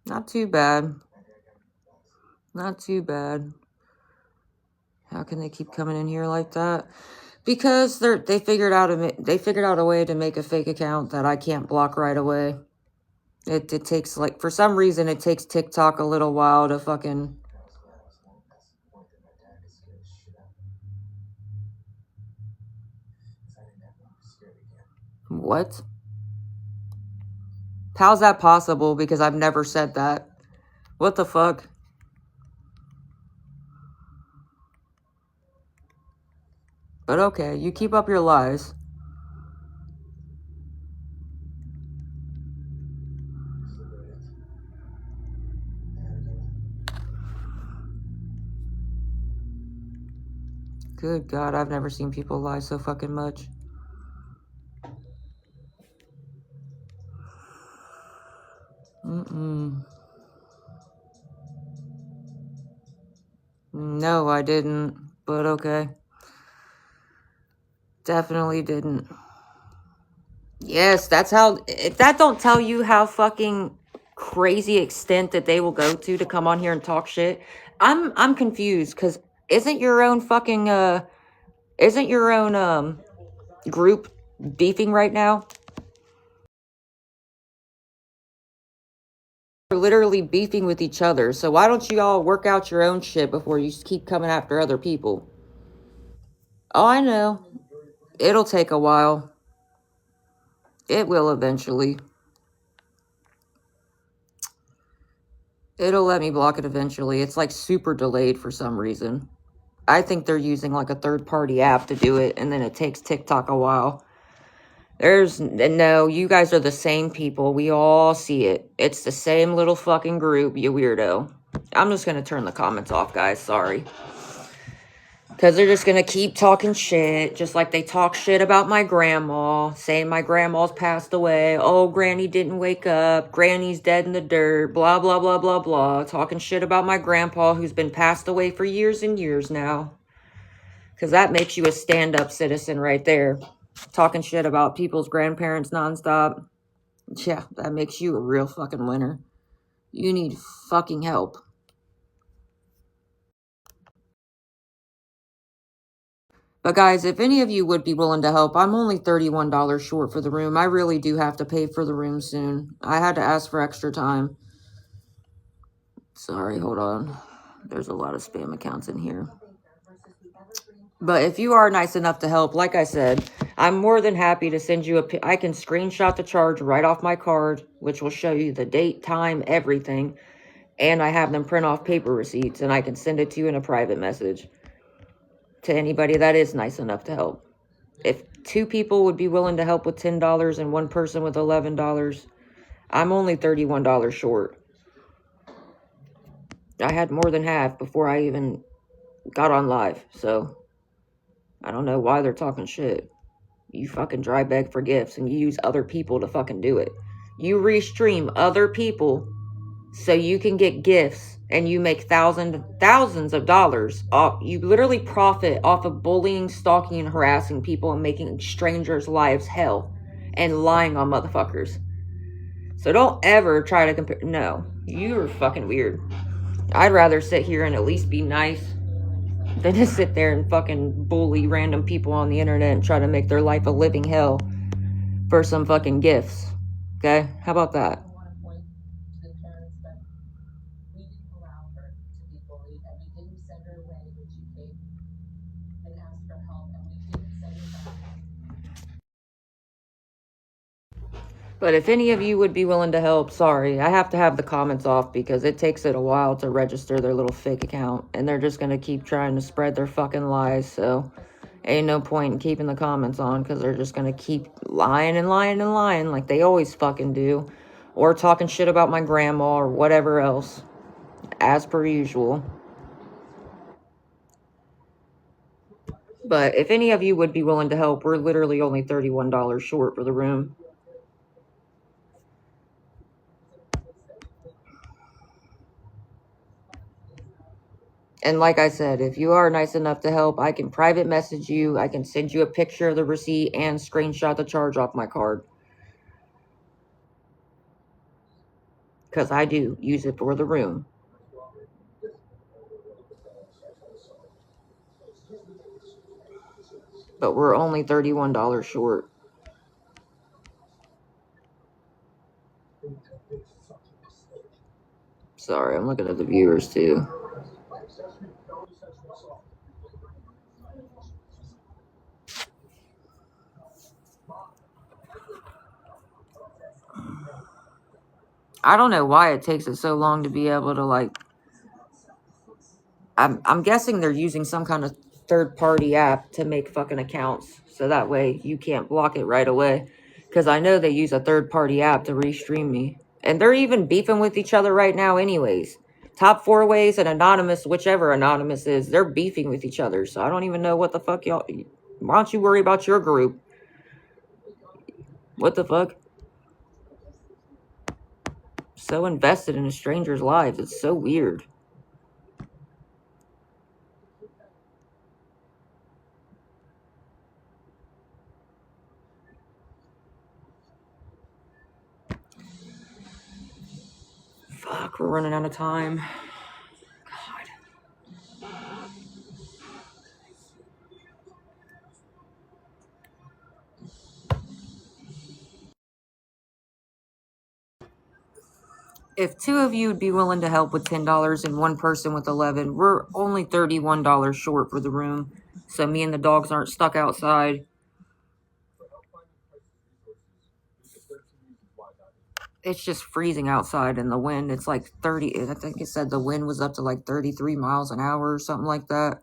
Not too bad. Not too bad. How can they keep coming in here like that? Because they figured out a way to make a fake account that I can't block right away. It takes, like, for some reason it takes TikTok a little while to fucking. What? How's that possible? Because I've never said that. What the fuck? But okay, you keep up your lies. Good God, I've never seen people lie so fucking much. No, I didn't. But okay. Definitely didn't. Yes, that's how. If that don't tell you how fucking crazy extent that they will go to come on here and talk shit, I'm confused, because isn't your own group beefing right now? We're literally beefing with each other. So why don't you all work out your own shit before you keep coming after other people? Oh, I know. It'll take a while. It will eventually. It'll let me block it eventually. It's like super delayed for some reason. I think they're using like a third-party app to do it, and then it takes TikTok a while. No, you guys are the same people. We all see it. It's the same little fucking group, you weirdo. I'm just gonna turn the comments off, guys. Sorry. Because they're just gonna keep talking shit, just like they talk shit about my grandma, saying my grandma's passed away. Oh, Granny didn't wake up. Granny's dead in the dirt. Blah, blah, blah, blah, blah. Talking shit about my grandpa who's been passed away for years and years now. Because that makes you a stand-up citizen right there. Talking shit about people's grandparents nonstop. Yeah, that makes you a real fucking winner. You need fucking help. But guys, if any of you would be willing to help, I'm only $31 short for the room. I really do have to pay for the room soon. I had to ask for extra time. Sorry, hold on. There's a lot of spam accounts in here. But if you are nice enough to help, like I said, I'm more than happy to send you I can screenshot the charge right off my card, which will show you the date, time, everything. And I have them print off paper receipts, and I can send it to you in a private message to anybody that is nice enough to help. If 2 people would be willing to help with $10 and 1 person with $11, I'm only $31 short. I had more than half before I even got on live, so I don't know why they're talking shit. You fucking dry beg for gifts and you use other people to fucking do it. You restream other people so you can get gifts and you make thousands of dollars off. You literally profit off of bullying, stalking, and harassing people and making strangers' lives hell and lying on motherfuckers. So don't ever try to compare. No, you're fucking weird. I'd rather sit here and at least be nice than to sit there and fucking bully random people on the internet and try to make their life a living hell for some fucking gifts. Okay? How about that? But if any of you would be willing to help, sorry, I have to have the comments off because it takes it a while to register their little fake account. And they're just going to keep trying to spread their fucking lies. So ain't no point in keeping the comments on because they're just going to keep lying and lying and lying like they always fucking do. Or talking shit about my grandma or whatever else. As per usual. But if any of you would be willing to help, we're literally only $31 short for the room. And like I said, if you are nice enough to help, I can private message you. I can send you a picture of the receipt and screenshot the charge off my card. Because I do use it for the room. But we're only $31 short. Sorry, I'm looking at the viewers too. I don't know why it takes it so long to be able to, like... I'm guessing they're using some kind of third-party app to make fucking accounts. So that way you can't block it right away. Because I know they use a third-party app to restream me. And they're even beefing with each other right now anyways. Top 4 Ways and Anonymous, whichever Anonymous is, they're beefing with each other. So I don't even know what the fuck y'all... Why don't you worry about your group? What the fuck? So invested in a stranger's lives. It's so weird. Fuck, we're running out of time. God. If 2 of you would be willing to help with $10 and 1 person with 11, we're only $31 short for the room. So me and the dogs aren't stuck outside. It's just freezing outside in the wind. It's like 30, I think it said the wind was up to like 33 miles an hour or something like that.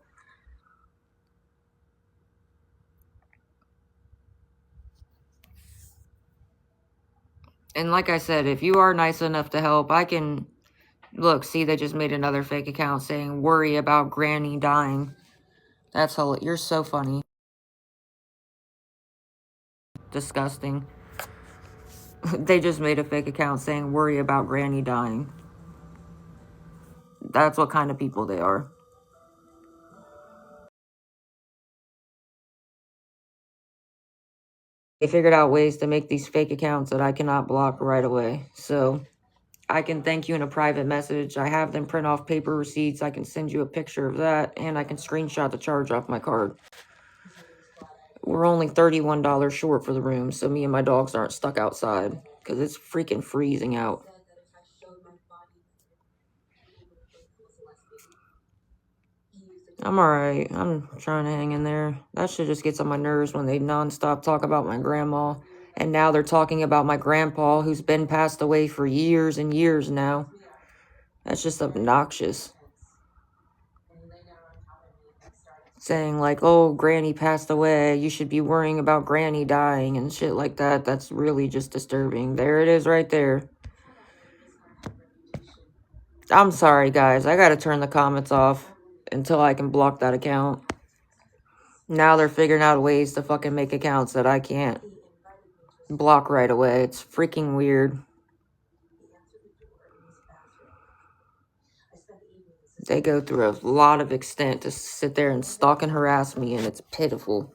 And like I said, if you are nice enough to help, I can... Look, see, they just made another fake account saying, worry about Granny dying. That's hilarious. You're so funny. Disgusting. They just made a fake account saying, worry about Granny dying. That's what kind of people they are. They figured out ways to make these fake accounts that I cannot block right away. So I can thank you in a private message. I have them print off paper receipts. I can send you a picture of that, and I can screenshot the charge off my card. We're only $31 short for the room, so me and my dogs aren't stuck outside, because it's freaking freezing out. I'm alright. I'm trying to hang in there. That shit just gets on my nerves when they nonstop talk about my grandma. And now they're talking about my grandpa, who's been passed away for years and years now. That's just obnoxious. Saying like, oh, Granny passed away, you should be worrying about Granny dying and shit like that. That's really just disturbing. There it is right there. I'm sorry, guys. I gotta turn the comments off until I can block that account. Now they're figuring out ways to fucking make accounts that I can't block right away. It's freaking weird. They go through a lot of extent to sit there and stalk and harass me, and it's pitiful.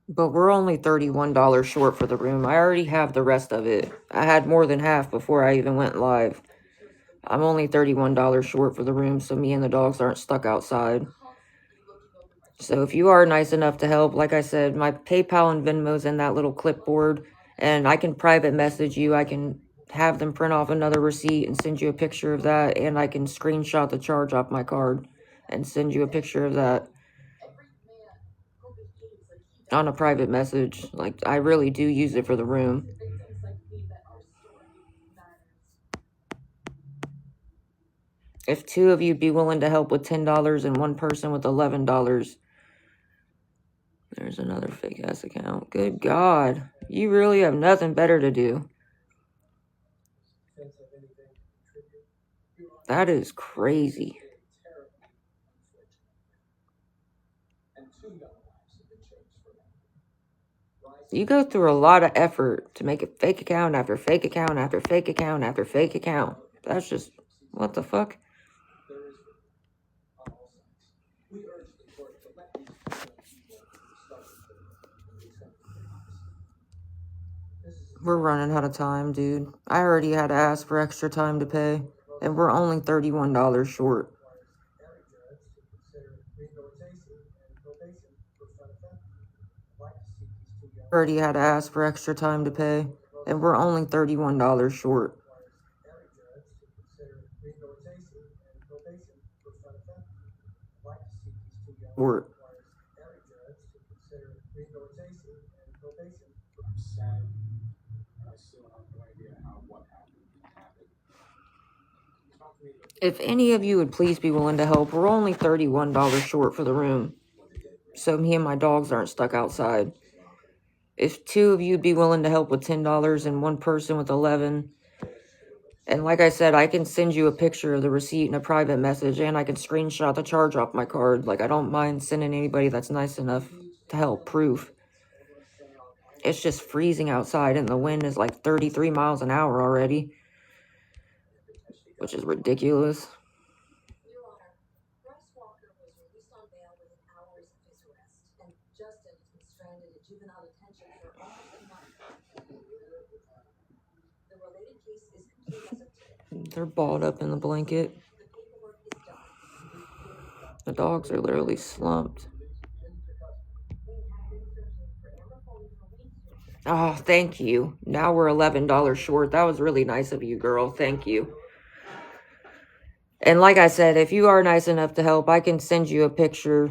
But we're only $31 short for the room. I already have the rest of it. I had more than half before I even went live. I'm only $31 short for the room, so me and the dogs aren't stuck outside. So if you are nice enough to help, like I said, my PayPal and Venmo's in that little clipboard, and I can private message you. I can have them print off another receipt and send you a picture of that, and I can screenshot the charge off my card and send you a picture of that on a private message. Like, I really do use it for the room. If two of you be willing to help with $10 and one person with $11, there's another fake ass account. Good God. You really have nothing better to do. That is crazy. You go through a lot of effort to make a fake account after fake account after fake account after fake account. That's just, what the fuck? We're running out of time, dude. I already had to ask for extra time to pay, and we're only $31 short. Already had to ask for extra time to pay, and we're only $31 short. Short. If any of you would please be willing to help, we're only $31 short for the room, so me and my dogs aren't stuck outside. If two of you would be willing to help with $10 and one person with 11, and like I said, I can send you a picture of the receipt in a private message, and I can screenshot the charge off my card. Like, I don't mind sending anybody that's nice enough to help proof. It's just freezing outside, and the wind is like 33 miles an hour already, which is ridiculous. They're balled up in the blanket. The dogs are literally slumped. Oh, thank you. Now we're $11 short. That was really nice of you, girl. Thank you. And like I said, if you are nice enough to help, I can send you a picture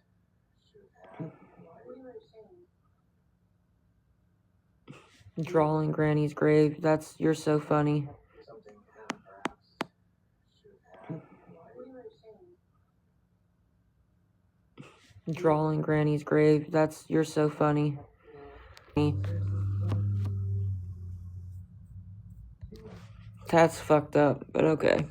Drawing Granny's grave. You're so funny. Something can perhaps Drawing Granny's grave. You're so funny. That's fucked up, but okay.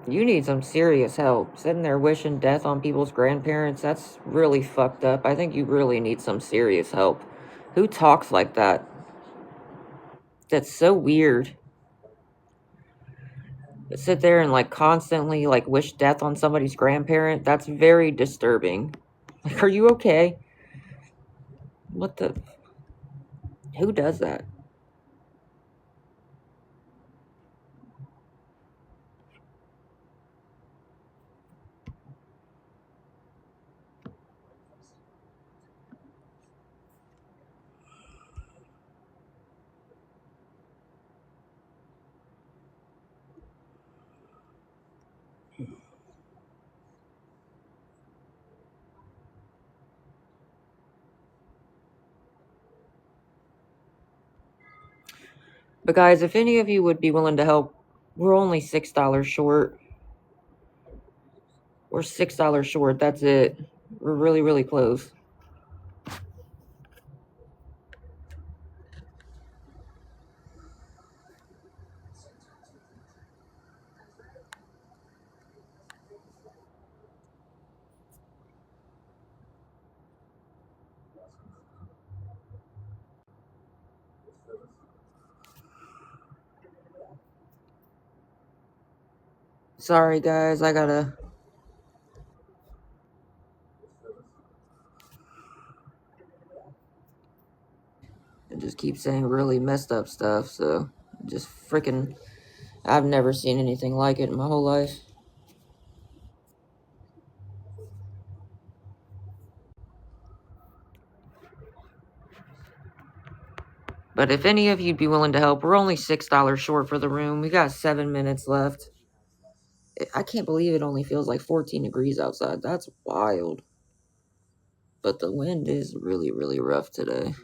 You need some serious help. Sitting there wishing death on people's grandparents, that's really fucked up. I think you really need some serious help. Who talks like that? That's so weird. Sit there and like constantly like wish death on somebody's grandparent. That's very disturbing. Like, are you okay? What the? Who does that? But guys, if any of you would be willing to help, we're only $6 short. We're $6 short. That's it. We're really, really close. Sorry, guys. I just keep saying really messed up stuff. So just freaking, I've never seen anything like it in my whole life. But if any of you'd be willing to help, we're only $6 short for the room. We got 7 minutes left. I can't believe it only feels like 14 degrees outside. That's wild. But the wind is really, really rough today.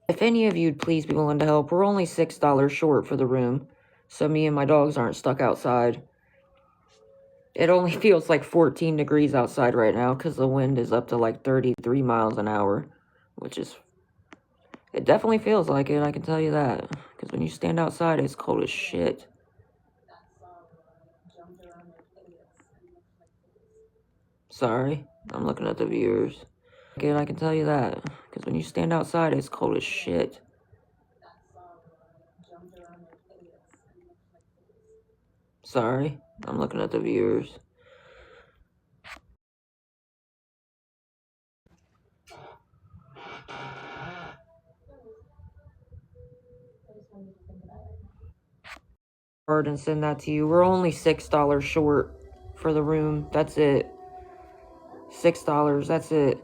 If any of you'd please be willing to help, we're only $6 short for the room. So me and my dogs aren't stuck outside. It only feels like 14 degrees outside right now because the wind is up to like 33 miles an hour, which is, it definitely feels like it, I can tell you that. Because when you stand outside, it's cold as shit. Sorry, I'm looking at the viewers. Again, I can tell you that. Because when you stand outside, it's cold as shit. Sorry, I'm looking at the viewers. And send that to you. We're only $6 short for the room. That's it. $6. That's it.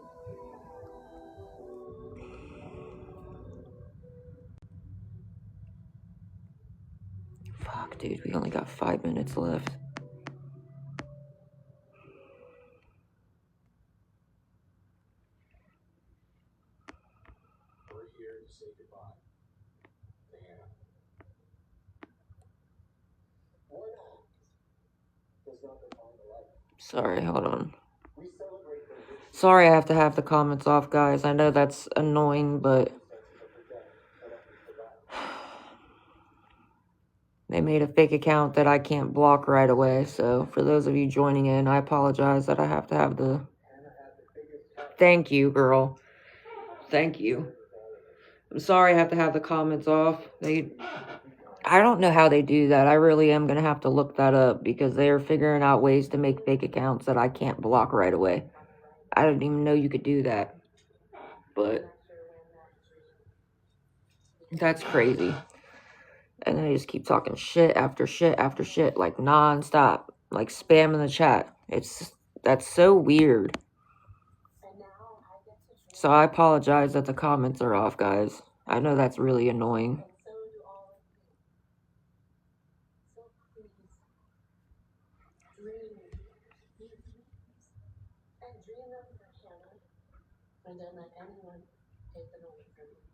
Fuck, dude. We only got 5 minutes left. Sorry, hold on. Sorry I have to have the comments off, guys. I know that's annoying, but they made a fake account that I can't block right away. So for those of you joining in, I apologize that I have to have the... Thank you, girl. Thank you. I'm sorry I have to have the comments off. I don't know how they do that. I really am going to have to look that up because they are figuring out ways to make fake accounts that I can't block right away. I didn't even know you could do that. But that's crazy. And then they just keep talking shit after shit after shit, like nonstop, like spamming the chat. That's so weird. So I apologize that the comments are off, guys. I know that's really annoying. And dream them for Hannah, and don't let anyone take them away from you.